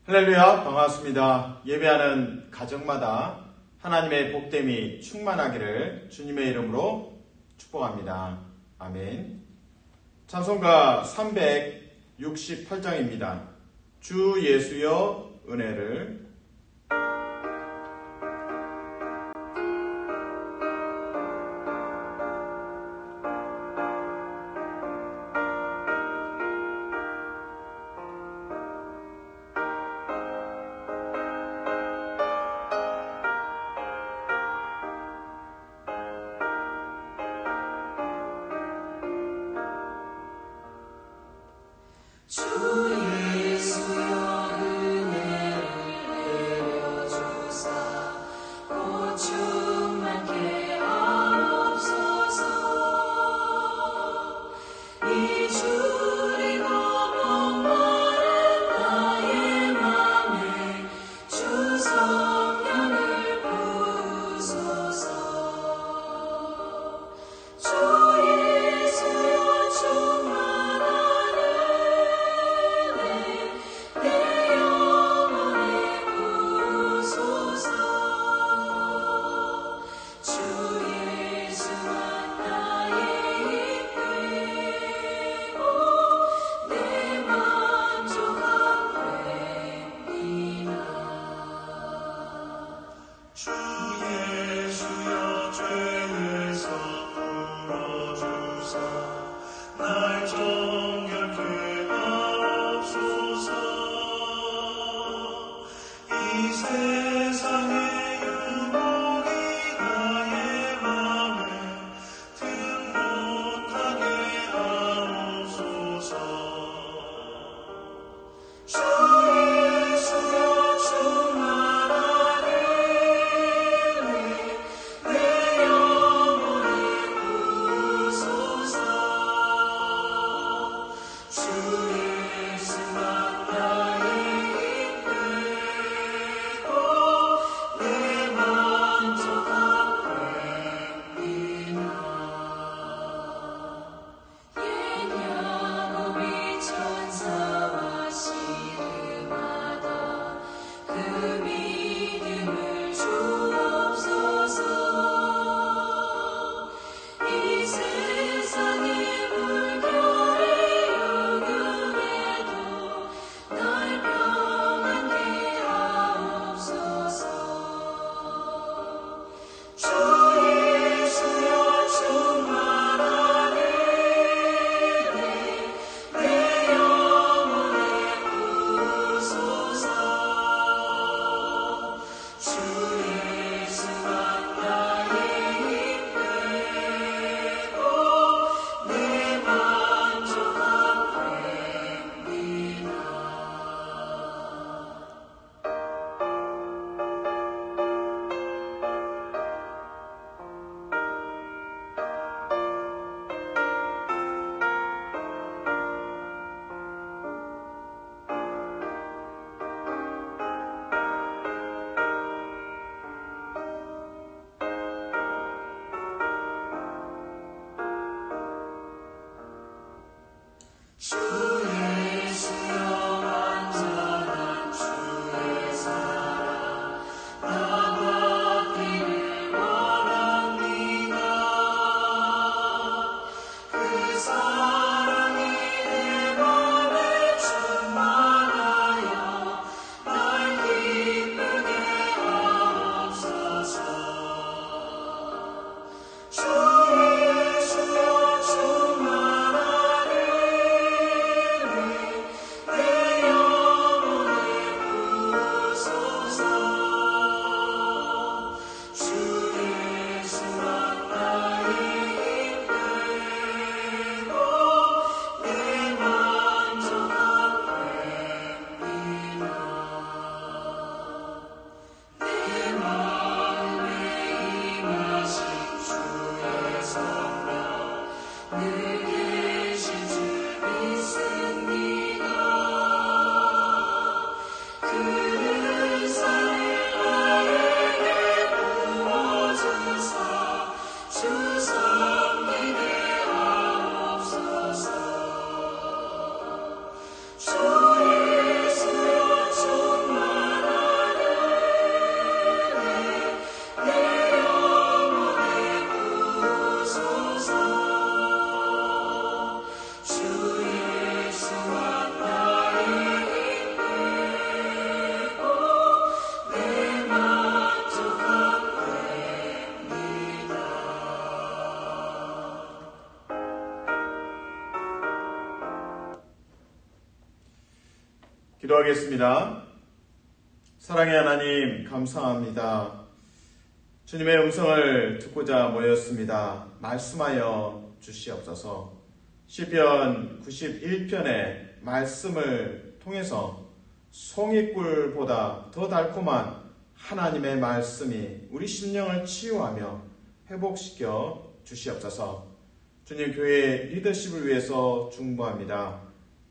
할렐루야, 반갑습니다. 예배하는 가정마다 하나님의 복됨이 충만하기를 주님의 이름으로 축복합니다. 아멘. 찬송가 368장입니다. 주 예수여 은혜를. 천사와 시를 기도하겠습니다. 사랑의 하나님, 감사합니다. 주님의 음성을 듣고자 모였습니다. 말씀하여 주시옵소서. 시편 91편의 말씀을 통해서 송이꿀보다 더 달콤한 하나님의 말씀이 우리 심령을 치유하며 회복시켜 주시옵소서. 주님, 교회 리더십을 위해서 중보합니다.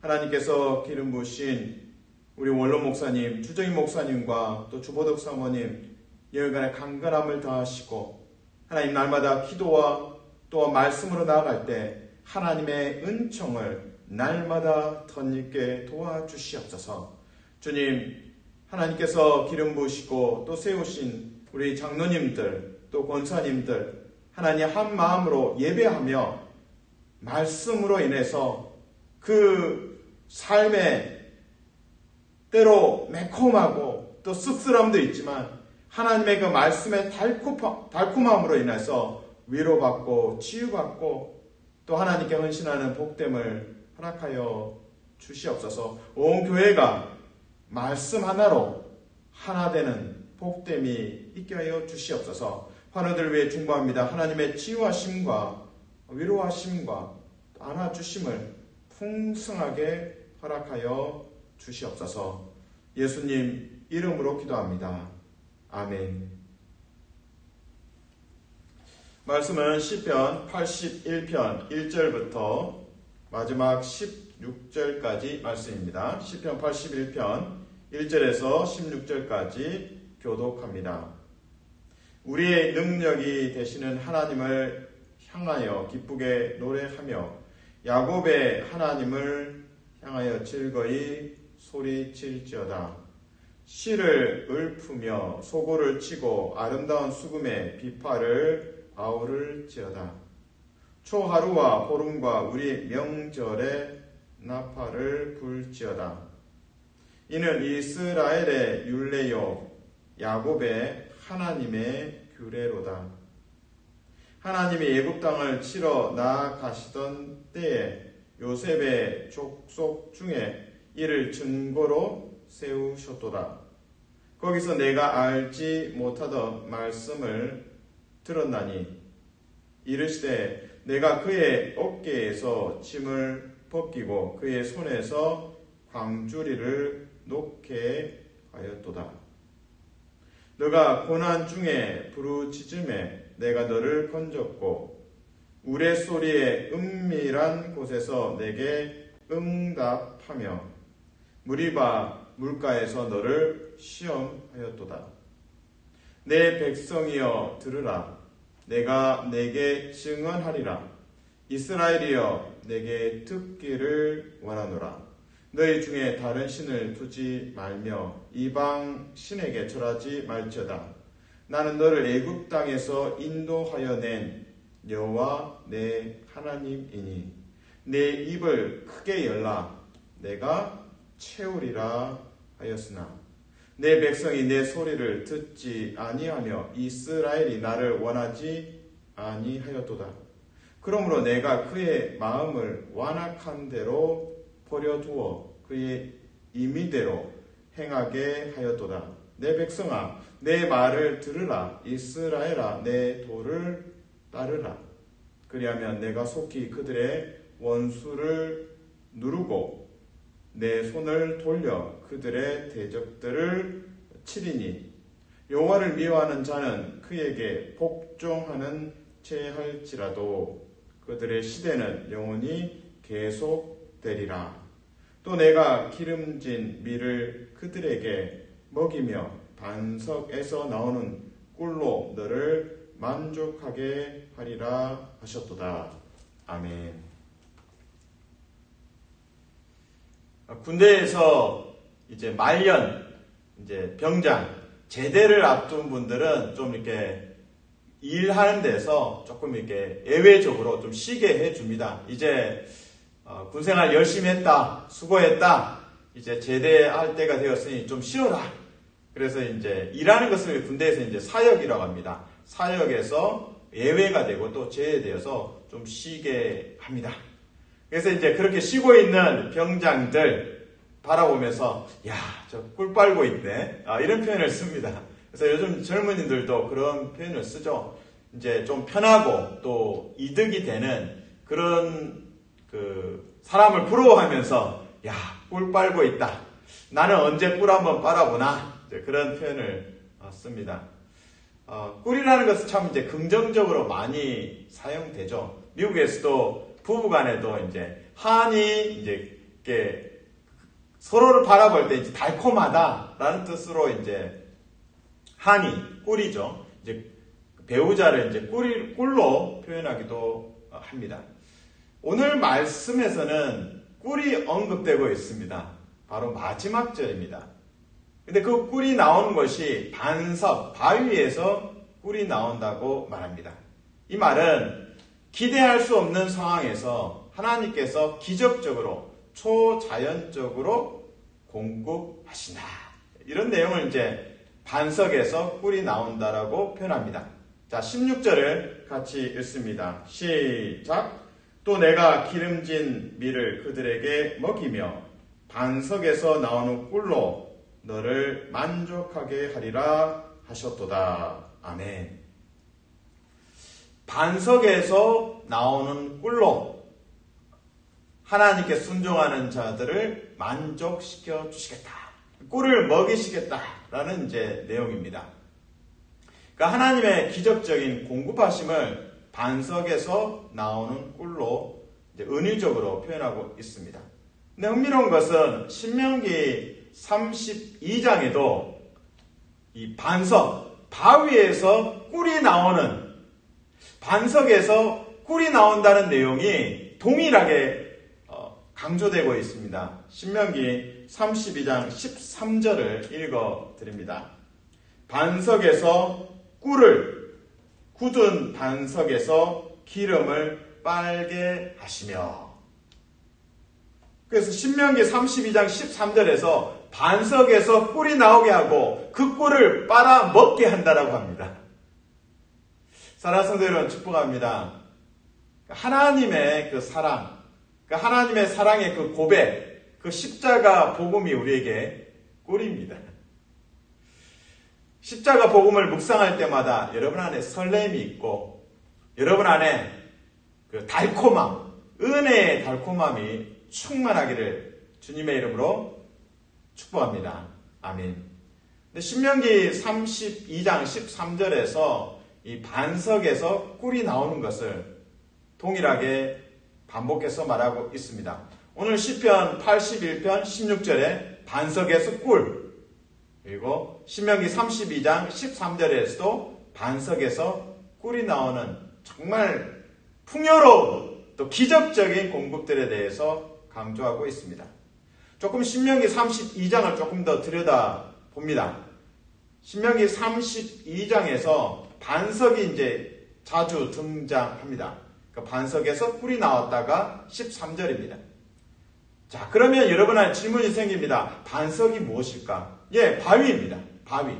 하나님께서 기름 부으신 우리 원로 목사님, 주정희 목사님과 또 주보덕 사모님 열간의 강건함을 더하시고 하나님 날마다 기도와 또 말씀으로 나아갈 때 하나님의 은총을 날마다 덧입게 도와주시옵소서. 주님, 하나님께서 기름 부으시고 또 세우신 우리 장로님들 또 권사님들 하나님 한 마음으로 예배하며 말씀으로 인해서 그 삶에 때로 매콤하고 또 씁쓸함도 있지만 하나님의 그 말씀의 달콤함으로 인해서 위로받고 치유받고 또 하나님께 헌신하는 복됨을 허락하여 주시옵소서. 온 교회가 말씀 하나로 하나 되는 복됨이 있게 하여 주시옵소서. 환우들을 위해 중보합니다. 하나님의 치유하심과 위로하심과 안아주심을 풍성하게 허락하여 주시옵소서. 예수님 이름으로 기도합니다. 아멘. 말씀은 시편 81편 1절부터 마지막 16절까지 말씀입니다. 시편 81편 1절에서 16절까지 교독합니다. 우리의 능력이 되시는 하나님을 향하여 기쁘게 노래하며 야곱의 하나님을 향하여 즐거이 소리칠지어다. 실을 읊으며 소고를 치고 아름다운 수금의 비파를 아우를지어다. 초하루와 보름과 우리 명절에 나팔을 불지어다. 이는 이스라엘의 율례요 야곱의 하나님의 규례로다. 하나님이 애굽 땅을 치러 나아가시던 때에 요셉의 족속 중에 이를 증거로 세우셨도다. 거기서 내가 알지 못하던 말씀을 들었나니 이르시되 내가 그의 어깨에서 짐을 벗기고 그의 손에서 광주리를 놓게 하였도다. 너가 고난 중에 부르짖음에 내가 너를 건졌고 우레소리의 은밀한 곳에서 내게 응답하며 무리바 물가에서 너를 시험하였도다. 내 백성이여 들으라. 내가 내게 증언하리라. 이스라엘이여 내게 듣기를 원하노라. 너희 중에 다른 신을 두지 말며 이방 신에게 절하지 말지어다. 나는 너를 애굽 땅에서 인도하여 낸 여호와 내 하나님이니 내 입을 크게 열라 내가 채우리라 하였으나 내 백성이 내 소리를 듣지 아니하며 이스라엘이 나를 원하지 아니하였도다. 그러므로 내가 그의 마음을 완악한 대로 버려두어 그의 임의대로 행하게 하였도다. 내 백성아 내 말을 들으라. 이스라엘아 내 도를 따르라. 그리하면 내가 속히 그들의 원수를 누르고 내 손을 돌려 그들의 대적들을 치리니 여호와를 미워하는 자는 그에게 복종하는 채 할지라도 그들의 시대는 영원히 계속되리라. 또 내가 기름진 밀을 그들에게 먹이며 반석에서 나오는 꿀로 너를 만족하게 하리라 하셨도다. 아멘. 군대에서 이제 말년, 이제 병장, 제대를 앞둔 분들은 좀 이렇게 일하는 데서 조금 이렇게 예외적으로 좀 쉬게 해줍니다. 이제 군생활 열심히 했다, 수고했다, 이제 제대할 때가 되었으니 좀 쉬어라. 그래서 이제 일하는 것을 군대에서 이제 사역이라고 합니다. 사역에서 예외가 되고 또 제외되어서 좀 쉬게 합니다. 그래서 이제 그렇게 쉬고 있는 병장들, 바라보면서 야, 저 꿀 빨고 있네. 이런 표현을 씁니다. 그래서 요즘 젊은이들도 그런 표현을 쓰죠. 이제 좀 편하고 또 이득이 되는 그런 사람을 부러워하면서 야, 꿀 빨고 있다. 나는 언제 꿀 한번 빨아보나. 이제 그런 표현을 씁니다. 꿀이라는 것은 참 이제 긍정적으로 많이 사용되죠. 미국에서도 부부간에도 이제 한이 이제 이렇게 서로를 바라볼 때 이제 달콤하다라는 뜻으로 이제 한이 꿀이죠. 이제 배우자를 이제 꿀로 표현하기도 합니다. 오늘 말씀에서는 꿀이 언급되고 있습니다. 바로 마지막 절입니다. 근데 그 꿀이 나오는 것이 반석, 바위에서 꿀이 나온다고 말합니다. 이 말은 기대할 수 없는 상황에서 하나님께서 기적적으로, 초자연적으로 공급하신다. 이런 내용을 이제 반석에서 꿀이 나온다라고 표현합니다. 자, 16절을 같이 읽습니다. 시작! 또 내가 기름진 밀을 그들에게 먹이며 반석에서 나오는 꿀로 너를 만족하게 하리라 하셨도다. 아멘. 반석에서 나오는 꿀로 하나님께 순종하는 자들을 만족시켜 주시겠다. 꿀을 먹이시겠다라는 이제 내용입니다. 그러니까 하나님의 기적적인 공급하심을 반석에서 나오는 꿀로 이제 은유적으로 표현하고 있습니다. 근데 흥미로운 것은 신명기 32장에도 이 반석, 바위에서 꿀이 나오는, 반석에서 꿀이 나온다는 내용이 동일하게 강조되고 있습니다. 신명기 32장 13절을 읽어드립니다. 반석에서 꿀을, 굳은 반석에서 기름을 빨게 하시며. 그래서 신명기 32장 13절에서 반석에서 꿀이 나오게 하고 그 꿀을 빨아 먹게 한다라고 합니다. 사랑하는 성도 여러분, 축복합니다. 하나님의 그 사랑, 하나님의 사랑의 그 고백, 그 십자가 복음이 우리에게 꿀입니다. 십자가 복음을 묵상할 때마다 여러분 안에 설렘이 있고 여러분 안에 그 달콤함, 은혜의 달콤함이 충만하기를 주님의 이름으로 축복합니다. 아멘. 근데 신명기 32장 13절에서 이 반석에서 꿀이 나오는 것을 동일하게 반복해서 말하고 있습니다. 오늘 시편 81편 16절에 반석에서 꿀, 그리고 신명기 32장 13절에서도 반석에서 꿀이 나오는 정말 풍요로운 또 기적적인 공급들에 대해서 강조하고 있습니다. 조금 신명기 32장을 조금 더 들여다봅니다. 신명기 32장에서 반석이 이제 자주 등장합니다. 그 반석에서 꿀이 나왔다가 13절입니다. 자, 그러면 여러분한테 질문이 생깁니다. 반석이 무엇일까? 예, 바위입니다. 바위.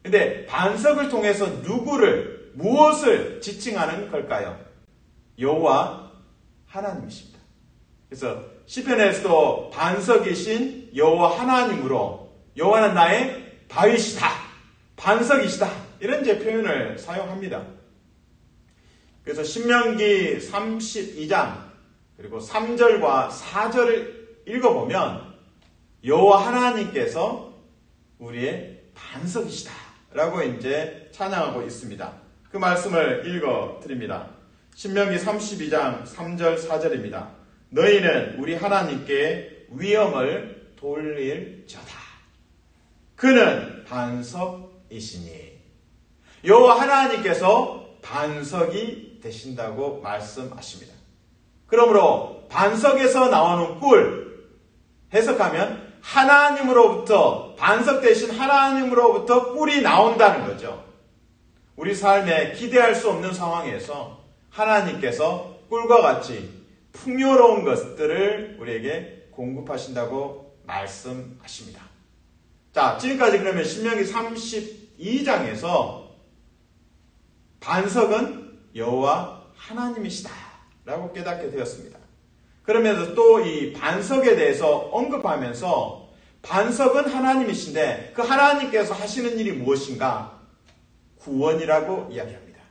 근데 반석을 통해서 누구를, 무엇을 지칭하는 걸까요? 여호와 하나님이십니다. 그래서 시편에서도 반석이신 여호와 하나님으로 여호와는 나의 바위시다, 반석이시다, 이런 이제 표현을 사용합니다. 그래서 신명기 32장 그리고 3절과 4절을 읽어보면 여호와 하나님께서 우리의 반석이시다 라고 이제 찬양하고 있습니다. 그 말씀을 읽어드립니다. 신명기 32장 3절 4절입니다. 너희는 우리 하나님께 위엄을 돌릴지어다. 그는 반석이시니. 여호와 하나님께서 반석이 되신다고 말씀하십니다. 그러므로 반석에서 나오는 꿀, 해석하면 하나님으로부터, 반석 대신 하나님으로부터 꿀이 나온다는 거죠. 우리 삶에 기대할 수 없는 상황에서 하나님께서 꿀과 같이 풍요로운 것들을 우리에게 공급하신다고 말씀하십니다. 자, 지금까지 그러면 신명기 32장에서 반석은 여호와 하나님이시다 라고 깨닫게 되었습니다. 그러면서 또 이 반석에 대해서 언급하면서 반석은 하나님이신데 그 하나님께서 하시는 일이 무엇인가? 구원이라고 이야기합니다.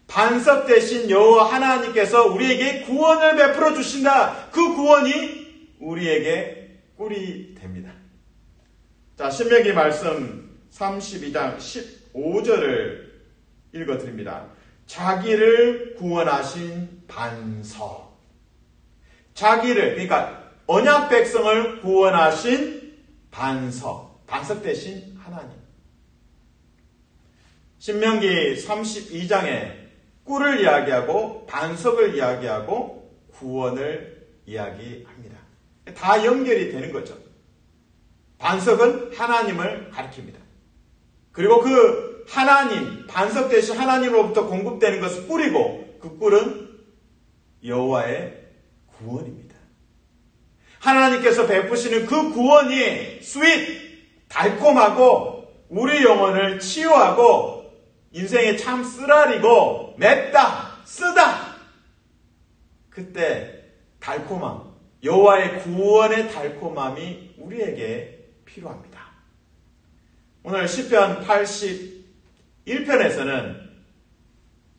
반석 대신 여호와 하나님께서 우리에게 구원을 베풀어 주신다. 그 구원이 우리에게 꿀이 됩니다. 자, 신명기 말씀 32장 15절을 읽어드립니다. 자기를 구원하신 반석. 자기를, 그러니까 언약 백성을 구원하신 반석. 반석 대신 하나님. 신명기 32장에 꿀을 이야기하고 반석을 이야기하고 구원을 이야기합니다. 다 연결이 되는 거죠. 반석은 하나님을 가리킵니다. 그리고 그 하나님, 반석 대신 하나님으로부터 공급되는 것은 꿀이고 그 꿀은 여호와의 구원입니다. 하나님께서 베푸시는 그 구원이 스윗, 달콤하고 우리 영혼을 치유하고 인생의 참 쓰라리고 맵다, 쓰다. 그때 달콤함, 여호와의 구원의 달콤함이 우리에게 필요합니다. 오늘 시편 81편에서는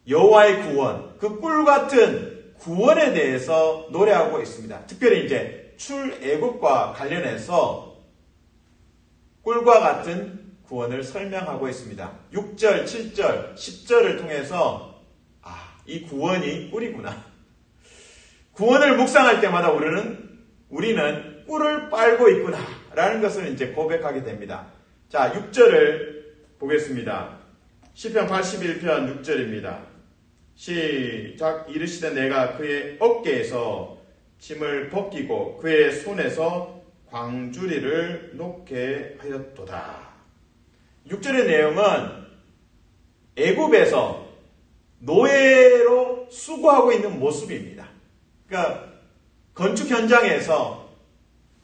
여호와의 구원, 그 꿀 같은 구원에 대해서 노래하고 있습니다. 특별히 이제 출애굽과 관련해서 꿀과 같은 구원을 설명하고 있습니다. 6절, 7절, 10절을 통해서 이 구원이 꿀이구나. 구원을 묵상할 때마다 우리는 꿀을 빨고 있구나 라는 것을 이제 고백하게 됩니다. 자, 6절을 보겠습니다. 시편 81편 6절입니다. 시작. 이르시되 내가 그의 어깨에서 짐을 벗기고 그의 손에서 광주리를 놓게 하였도다. 6절의 내용은 애굽에서 노예로 수고하고 있는 모습입니다. 그러니까 건축 현장에서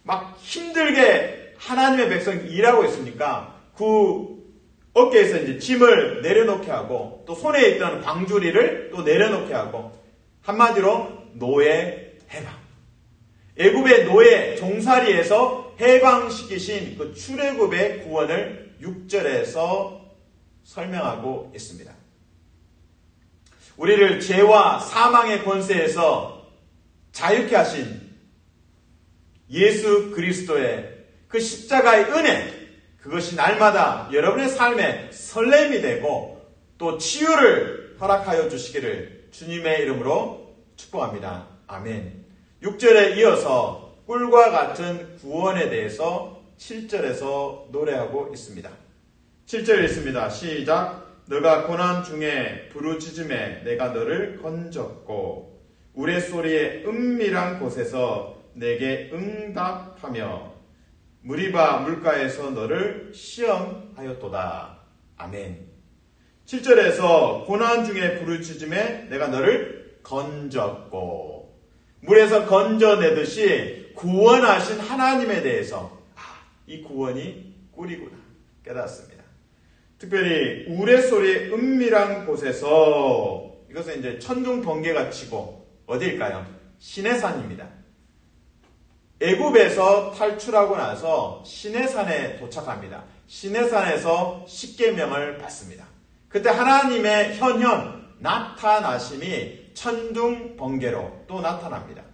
막 힘들게 하나님의 백성이 일하고 있으니까 그 어깨에서 이제 짐을 내려놓게 하고 또 손에 있던 광주리를 또 내려놓게 하고 한마디로 노예 해방. 애굽의 노예 종살이에서 해방시키신 그 출애굽의 구원을 6절에서 설명하고 있습니다. 우리를 죄와 사망의 권세에서 자유케 하신 예수 그리스도의 그 십자가의 은혜, 그것이 날마다 여러분의 삶에 설렘이 되고 또 치유를 허락하여 주시기를 주님의 이름으로 축복합니다. 아멘. 6절에 이어서 꿀과 같은 구원에 대해서 7절에서 노래하고 있습니다. 7절 읽습니다. 시작. 너가 고난 중에 부르짖음에 내가 너를 건졌고 우레소리의 은밀한 곳에서 내게 응답하며 무리바 물가에서 너를 시험하였도다. 아멘. 7절에서 고난 중에 부르짖음에 내가 너를 건졌고 물에서 건져내듯이 구원하신 하나님에 대해서 이 구원이 꿀이구나 깨닫습니다. 특별히 우레소리의 은밀한 곳에서 이것은 이제 천둥 번개가 치고 어디일까요? 시내산입니다. 애굽에서 탈출하고 나서 시내산에 도착합니다. 시내산에서 십계명을 받습니다. 그때 하나님의 현현 나타나심이 천둥 번개로 또 나타납니다.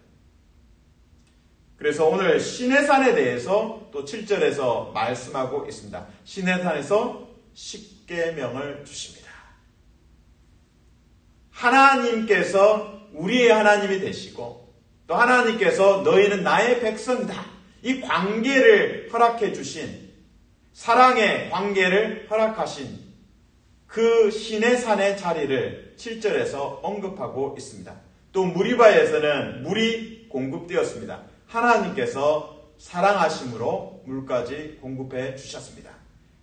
그래서 오늘 시내산에 대해서 또 7절에서 말씀하고 있습니다. 시내산에서 십계명을 주십니다. 하나님께서 우리의 하나님이 되시고 또 하나님께서 너희는 나의 백성이다. 이 관계를 허락해 주신 사랑의 관계를 허락하신 그 시내산의 자리를 7절에서 언급하고 있습니다. 또 무리바에서는 물이 공급되었습니다. 하나님께서 사랑하심으로 물까지 공급해 주셨습니다.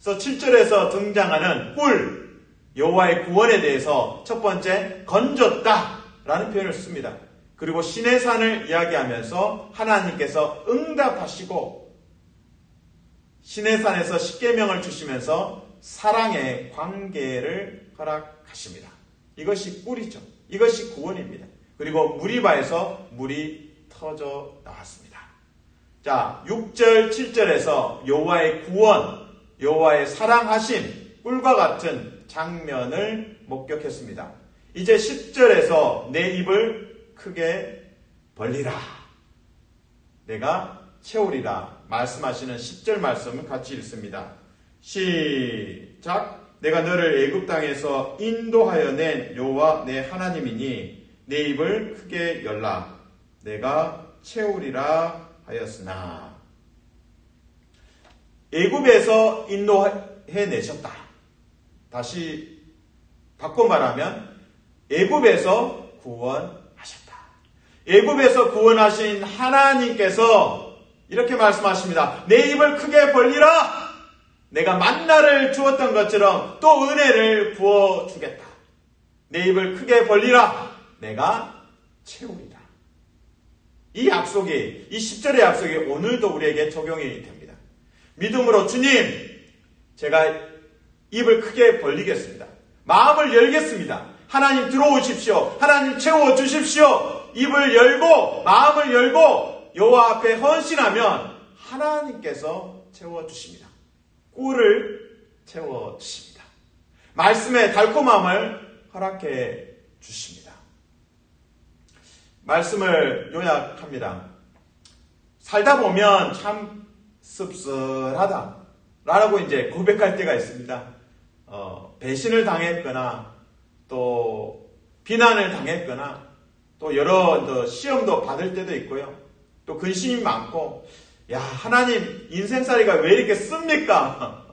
그래서 7절에서 등장하는 꿀, 여호와의 구원에 대해서 첫 번째 건졌다라는 표현을 씁니다. 그리고 시내산을 이야기하면서 하나님께서 응답하시고 시내산에서 십계명을 주시면서 사랑의 관계를 허락하십니다. 이것이 꿀이죠. 이것이 구원입니다. 그리고 무리바에서 물이 터져 나왔습니다. 자, 6절, 7절에서 여호와의 구원, 여호와의 사랑하심, 꿀과 같은 장면을 목격했습니다. 이제 10절에서 내 입을 크게 벌리라, 내가 채우리라 말씀하시는 10절 말씀을 같이 읽습니다. 시작. 내가 너를 애굽 땅에서 인도하여 낸 여호와 내 하나님이니 내 입을 크게 열라, 내가 채우리라 하였으나. 애굽에서 인도해내셨다. 다시 바꿔 말하면 애굽에서 구원하셨다. 애굽에서 구원하신 하나님께서 이렇게 말씀하십니다. 내 입을 크게 벌리라. 내가 만나를 주었던 것처럼 또 은혜를 부어주겠다. 내 입을 크게 벌리라. 내가 채우리라. 이 약속이, 이 10절의 약속이 오늘도 우리에게 적용이 됩니다. 믿음으로 주님, 제가 입을 크게 벌리겠습니다. 마음을 열겠습니다. 하나님 들어오십시오. 하나님 채워주십시오. 입을 열고 마음을 열고 여호와 앞에 헌신하면 하나님께서 채워주십니다. 꿀을 채워주십니다. 말씀의 달콤함을 허락해 주십니다. 말씀을 요약합니다. 살다 보면 참 씁쓸하다 라고 이제 고백할 때가 있습니다. 배신을 당했거나 또 비난을 당했거나 또 여러 시험도 받을 때도 있고요. 또 근심이 많고, 야, 하나님 인생살이가 왜 이렇게 씁니까?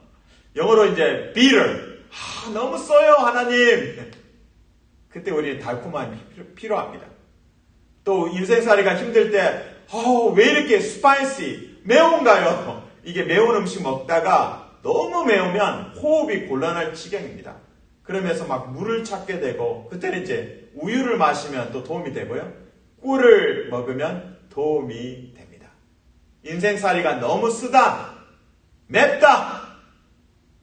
영어로 이제 bitter. 너무 써요, 하나님. 그때 우리는 달콤함이 필요합니다. 또 인생살이가 힘들 때, 왜 이렇게 spicy, 매운가요? 이게 매운 음식 먹다가 너무 매우면 호흡이 곤란할 지경입니다. 그러면서 막 물을 찾게 되고, 그때는 이제 우유를 마시면 또 도움이 되고요. 꿀을 먹으면 도움이 됩니다. 인생살이가 너무 쓰다, 맵다,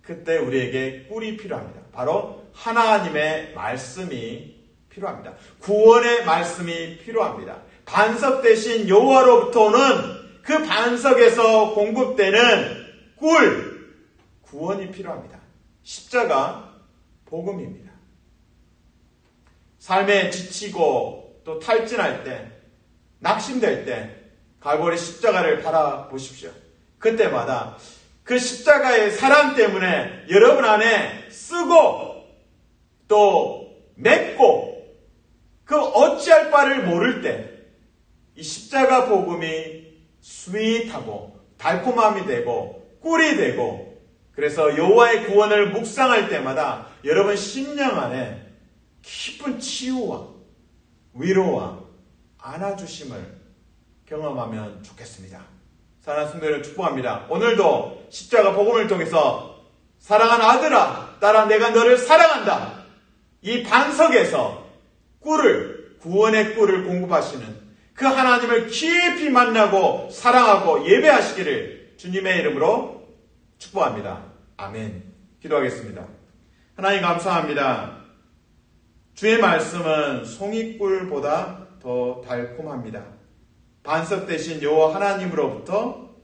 그때 우리에게 꿀이 필요합니다. 바로 하나님의 말씀이 필요합니다. 구원의 말씀이 필요합니다. 반석 대신 여호와로부터 오는 그 반석에서 공급되는 꿀, 구원이 필요합니다. 십자가 복음입니다. 삶에 지치고 또 탈진할 때, 낙심될 때 갈보리 십자가를 바라보십시오. 그때마다 그 십자가의 사랑 때문에 여러분 안에 쓰고 또 맵고 그 어찌할 바를 모를 때 이 십자가 복음이 스윗하고 달콤함이 되고 꿀이 되고, 그래서 여호와의 구원을 묵상할 때마다 여러분 심령 안에 깊은 치유와 위로와 안아주심을 경험하면 좋겠습니다. 사랑하는 성도들을 축복합니다. 오늘도 십자가 복음을 통해서 사랑하는 아들아, 딸아, 내가 너를 사랑한다. 이 반석에서 꿀을, 구원의 꿀을 공급하시는 그 하나님을 깊이 만나고 사랑하고 예배하시기를 주님의 이름으로 축복합니다. 아멘. 기도하겠습니다. 하나님 감사합니다. 주의 말씀은 송이꿀보다 더 달콤합니다. 반석 대신 여호와 하나님으로부터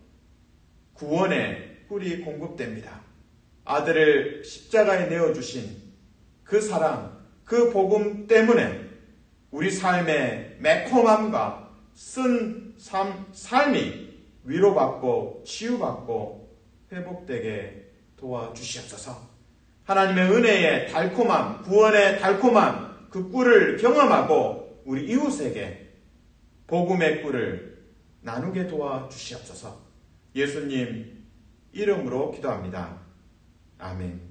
구원의 꿀이 공급됩니다. 아들을 십자가에 내어주신 그 사랑, 그 복음 때문에 우리 삶의 매콤함과 쓴 삶이 위로받고 치유받고 회복되게 도와주시옵소서. 하나님의 은혜의 달콤함, 구원의 달콤함, 그 꿀을 경험하고 우리 이웃에게 복음의 꿀을 나누게 도와주시옵소서. 예수님 이름으로 기도합니다. 아멘.